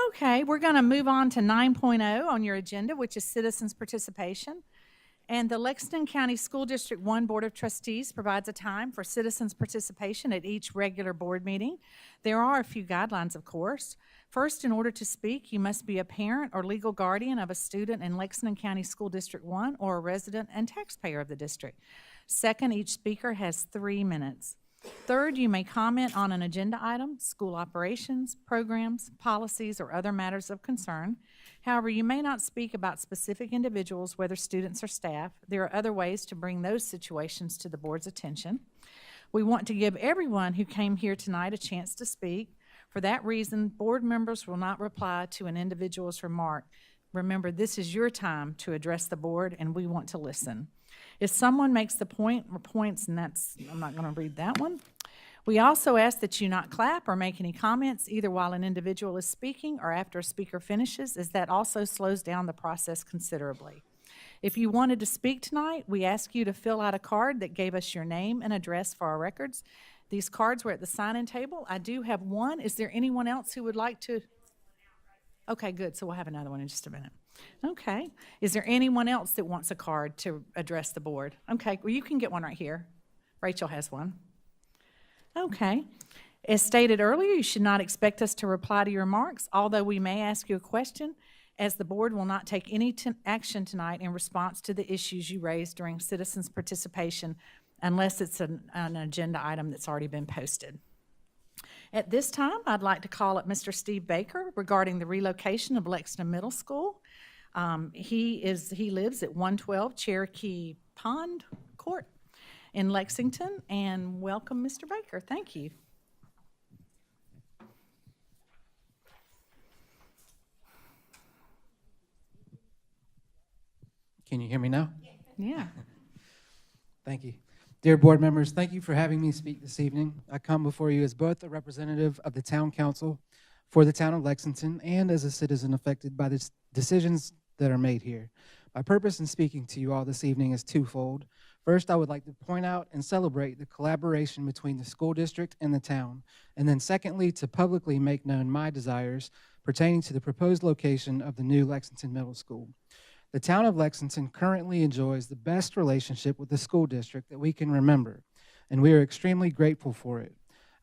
Okay, we're going to move on to 9.0 on your agenda, which is citizens participation. And the Lexington County School District 1 Board of Trustees provides a time for citizens participation at each regular board meeting. There are a few guidelines, of course. First, in order to speak, you must be a parent or legal guardian of a student in Lexington County School District 1 or a resident and taxpayer of the district. Second, each speaker has 3 minutes. Third, you may comment on an agenda item, school operations, programs, policies, or other matters of concern. However, you may not speak about specific individuals, whether students or staff. There are other ways to bring those situations to the board's attention. We want to give everyone who came here tonight a chance to speak. For that reason, board members will not reply to an individual's remark. Remember, this is your time to address the board, and we want to listen. If someone makes the point or points, and I'm not going to read that one. We also ask that you not clap or make any comments either while an individual is speaking or after a speaker finishes, as that also slows down the process considerably. If you wanted to speak tonight, we ask you to fill out a card that gave us your name and address for our records. These cards were at the sign-in table. I do have one. Is there anyone else who would like to? Okay, good. So we'll have another one in just a minute. Okay. Is there anyone else that wants a card to address the board? Okay, well, you can get one right here. Rachel has one. Okay. As stated earlier, you should not expect us to reply to your remarks, although we may ask you a question, as the board will not take any action tonight in response to the issues you raised during citizens' participation unless it's an agenda item that's already been posted. At this time, I'd like to call up Mr. Steve Baker regarding the relocation of Lexington Middle School. He lives at 112 Cherokee Pond Court in Lexington, and welcome, Mr. Baker. Thank you. Can you hear me now? Yeah. Thank you. Dear board members, thank you for having me speak this evening. I come before you as both a representative of the town council for the town of Lexington and as a citizen affected by the decisions that are made here. My purpose in speaking to you all this evening is twofold. First, I would like to point out and celebrate the collaboration between the school district and the town. And then secondly, to publicly make known my desires pertaining to the proposed location of the new Lexington Middle School. The town of Lexington currently enjoys the best relationship with the school district that we can remember, and we are extremely grateful for it.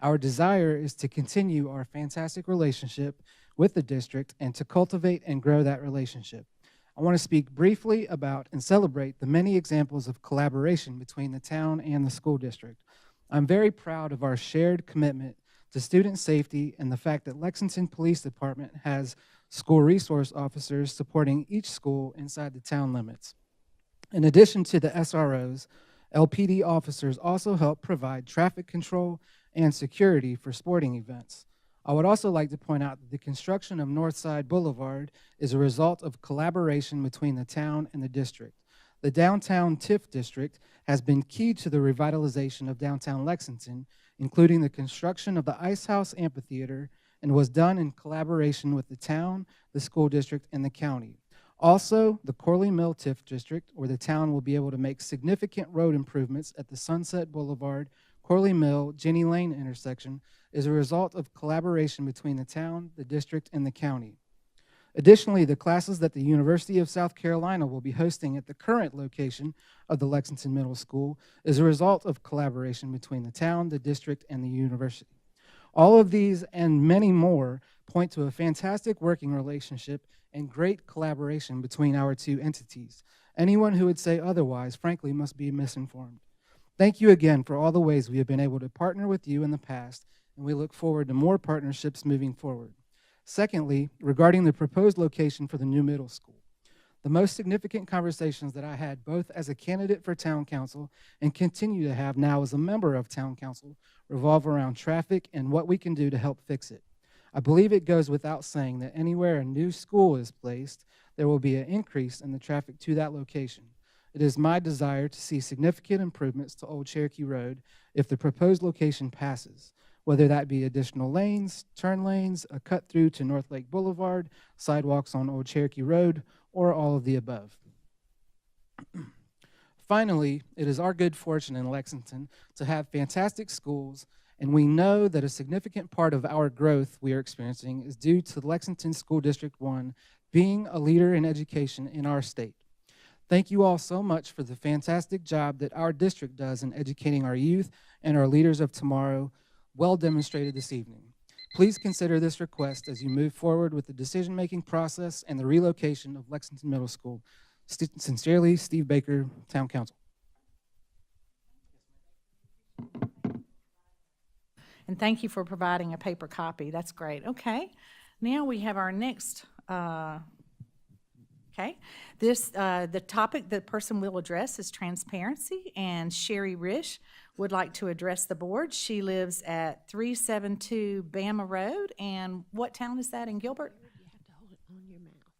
Our desire is to continue our fantastic relationship with the district and to cultivate and grow that relationship. I want to speak briefly about and celebrate the many examples of collaboration between the town and the school district. I'm very proud of our shared commitment to student safety and the fact that Lexington Police Department has school resource officers supporting each school inside the town limits. In addition to the SROs, LPD officers also help provide traffic control and security for sporting events. I would also like to point out that the construction of Northside Boulevard is a result of collaboration between the town and the district. The downtown TIF district has been key to the revitalization of downtown Lexington, including the construction of the Ice House Amphitheater, and was done in collaboration with the town, the school district, and the county. Also, the Corley Mill TIF district, where the town will be able to make significant road improvements at the Sunset Boulevard, Corley Mill, Jenny Lane intersection, is a result of collaboration between the town, the district, and the county. Additionally, the classes that the University of South Carolina will be hosting at the current location of the Lexington Middle School is a result of collaboration between the town, the district, and the university. All of these and many more point to a fantastic working relationship and great collaboration between our two entities. Anyone who would say otherwise, frankly, must be misinformed. Thank you again for all the ways we have been able to partner with you in the past, and we look forward to more partnerships moving forward. Secondly, regarding the proposed location for the new middle school, the most significant conversations that I had both as a candidate for town council and continue to have now as a member of town council revolve around traffic and what we can do to help fix it. I believe it goes without saying that anywhere a new school is placed, there will be an increase in the traffic to that location. It is my desire to see significant improvements to Old Cherokee Road if the proposed location passes, whether that be additional lanes, turn lanes, a cut through to North Lake Boulevard, sidewalks on Old Cherokee Road, or all of the above. Finally, it is our good fortune in Lexington to have fantastic schools And we know that a significant part of our growth we are experiencing is due to Lexington School District 1 being a leader in education in our state. Thank you all so much for the fantastic job that our district does in educating our youth and our leaders of tomorrow, well demonstrated this evening. Please consider this request as you move forward with the decision-making process and the relocation of Lexington Middle School. Sincerely, Steve Baker, Town Council. And thank you for providing a paper copy. That's great. Okay. Now we have our next, okay. The topic the person will address is transparency, and Cherirish would like to address the board. She lives at 372 Bama Road, and what town is that in Gilbert? You have to hold it on your mouth.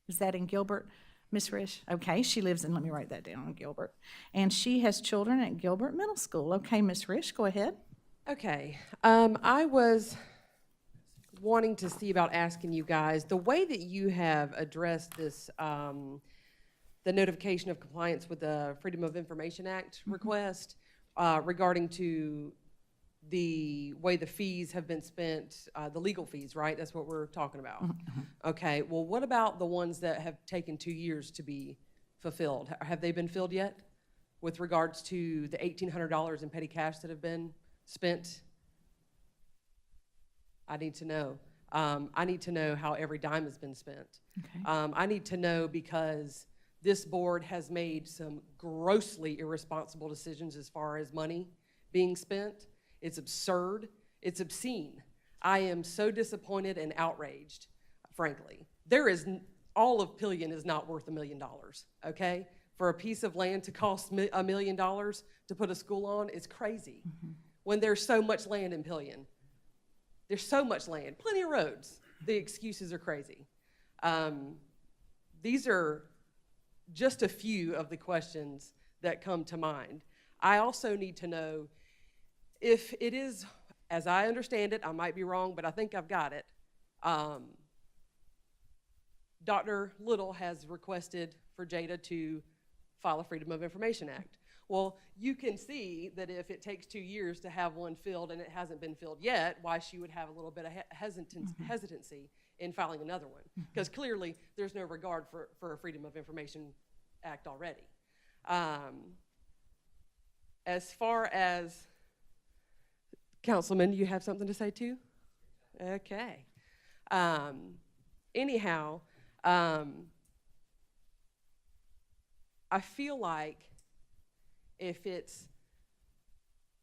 Is that in Gilbert, Miss Rish? Okay, she lives in, let me write that down, in Gilbert. And she has children at Gilbert Middle School. Okay, Miss Rish, go ahead. Okay, I was wanting to see about asking you guys, the way that you have addressed this, the notification of compliance with the Freedom of Information Act request regarding to the way the fees have been spent, the legal fees, right? That's what we're talking about. Okay, well, what about the ones that have taken 2 years to be fulfilled? Have they been filled yet with regards to the $1,800 in petty cash that have been spent? I need to know. I need to know how every dime has been spent. Okay. I need to know because this board has made some grossly irresponsible decisions as far as money being spent. It's absurd. It's obscene. I am so disappointed and outraged, frankly. All of Pillion is not worth $1 million, okay? For a piece of land to cost $1 million to put a school on is crazy. When there's so much land in Pillion. There's so much land, plenty of roads. The excuses are crazy. These are just a few of the questions that come to mind. I also need to know if it is, as I understand it, I might be wrong, but I think I've got it. Dr. Little has requested for Jada to file a Freedom of Information Act. Well, you can see that if it takes 2 years to have one filled and it hasn't been filled yet, why she would have a little bit of hesitancy in filing another one. Because clearly there's no regard for a Freedom of Information Act already. As far as, Councilman, you have something to say too? Okay. Anyhow, I feel like if it's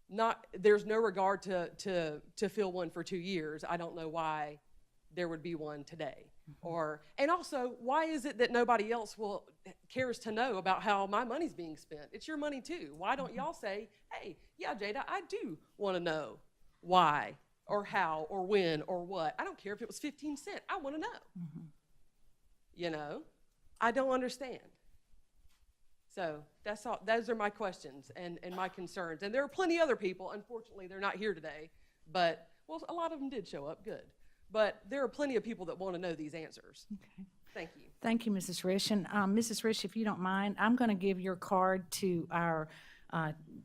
not, there's no regard to fill one for 2 years, I don't know why there would be one today. And also, why is it that nobody else cares to know about how my money's being spent? It's your money too. Why don't y'all say, hey, yeah, Jada, I do want to know why or how or when or what. I don't care if it was 15 cents. I want to know. You know, I don't understand. So that's all. Those are my questions and my concerns. And there are plenty other people. Unfortunately, they're not here today. But, well, a lot of them did show up. Good. But there are plenty of people that want to know these answers. Okay. Thank you. Thank you, Mrs. Rish. And Mrs. Rish, if you don't mind, I'm going to give your card to our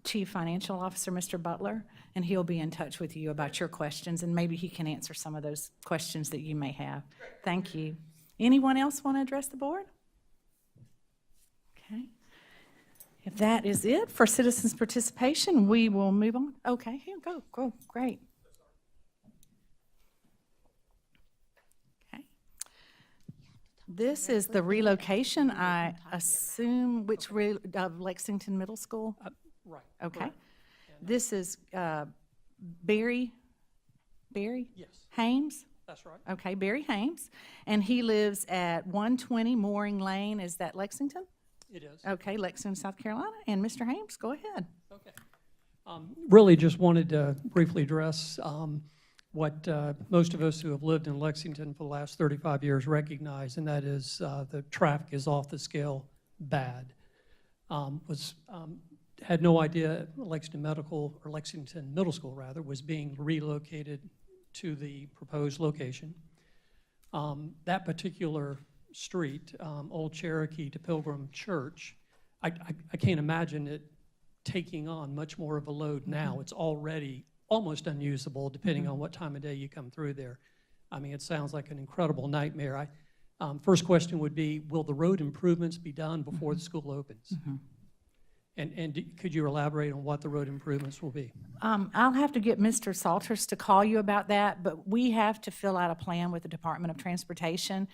Chief Financial Officer, Mr. Butler, and he'll be in touch with you about your questions, and maybe he can answer some of those questions that you may have. Thank you. Anyone else want to address the board? Okay. If that is it for citizens' participation, we will move on. Okay, here, go, great. Okay. This is the relocation, I assume, of Lexington Middle School? Right. Okay. correct. This is Barry Yes, Haynes? that's right. Okay, Barry Haynes, and he lives at 120 Mooring Lane. Is that Lexington? It is. Okay, Lexington, South Carolina. And Mr. Haynes, go ahead. Okay. Really just wanted to briefly address what most of us who have lived in Lexington for the last 35 years recognize, and that is the traffic is off the scale bad. Had no idea Lexington Middle School rather, was being relocated to the proposed location. That particular street, Old Cherokee to Pilgrim Church, I can't imagine it taking on much more of a load now. It's already almost unusable depending on what time of day you come through there. I mean, it sounds like an incredible nightmare. First question would be, will the road improvements be done before the school opens? And could you elaborate on what the road improvements will be? I'll have to get Mr. Salters to call you about that, but we have to fill out a plan with the Department of Transportation.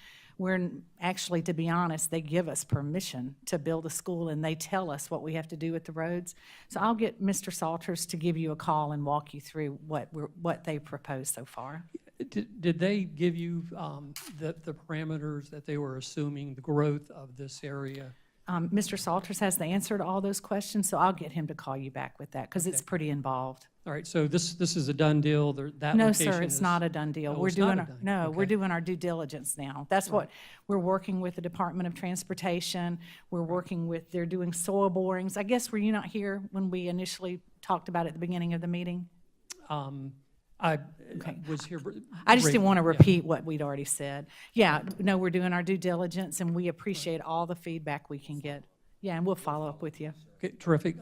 Actually, to be honest, they give us permission to build a school, and they tell us what we have to do with the roads. So I'll get Mr. Salters to give you a call and walk you through what they proposed so far. Did they give you the parameters that they were assuming the growth of this area? Mr. Salters has the answer to all those questions, so I'll get him to call you back with that, because it's pretty involved. All right, so this is a done deal? That No, location sir, it's is- not a done deal. Oh, We're it's not doing, a done- no, we're okay. doing our due diligence now. That's what, we're working with the Department of Transportation. We're working with, they're doing soil borings. I guess, were you not here when we initially talked about it at the beginning of the meeting? I Okay. was here. I just didn't want to Yeah. repeat what we'd already said. Yeah, no, we're doing our due diligence, and we appreciate all the feedback we can get. Yeah, and we'll follow up with you. Okay, terrific.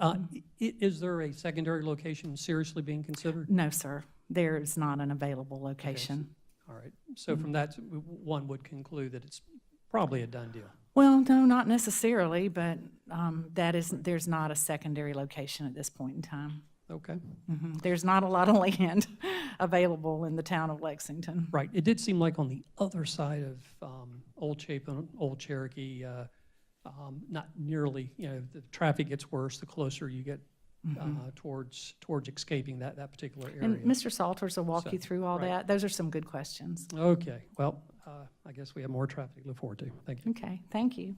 Is there a secondary location seriously being considered? No, sir, there is not an available location. All right, so from that, one would conclude that it's probably a done deal. Well, no, not necessarily, but there's not a secondary location at this point in time. Okay, There's not a lot of land available in the town of Lexington. right. It did seem like on the other side of Old Chapin, Old Cherokee, not nearly, the traffic gets worse the closer you get towards escaping that particular area. And Mr. Salters will walk So, you through all right. that. Those are some good questions. Okay, well, I guess we have more traffic to look forward to. Thank you. Okay, thank you.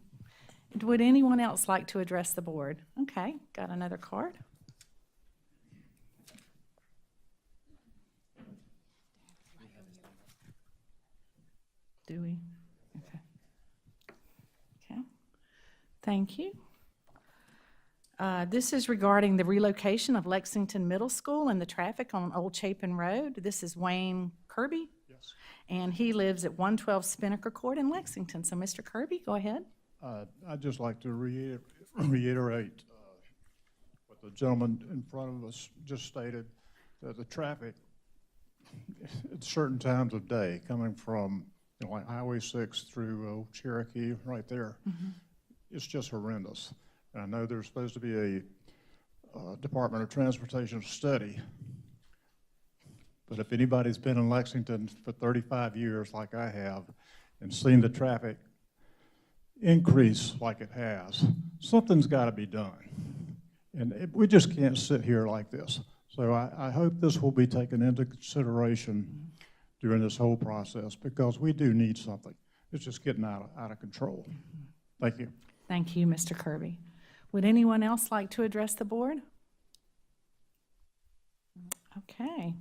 Would anyone else like to address the board? Okay, got another card. Do we? Okay. Okay, thank you. This is regarding the relocation of Lexington Middle School and the traffic on Old Chapin Road. This is Wayne Kirby. Yes. And he lives at 112 Spinnaker Court in Lexington. So, Mr. Kirby, go ahead. I'd just like to reiterate what the gentleman in front of us just stated, that the traffic at certain times of day coming from like Highway 6 through Old Cherokee right there, it's just horrendous. And I know there's supposed to be a Department of Transportation study, but if anybody's been in Lexington for 35 years like I have and seen the traffic increase like it has, something's got to be done. And we just can't sit here like this. So I hope this will be taken into consideration during this whole process, because we do need something. It's just getting out of control. Thank you. Thank you, Mr. Kirby. Would anyone else like to address the board? Okay.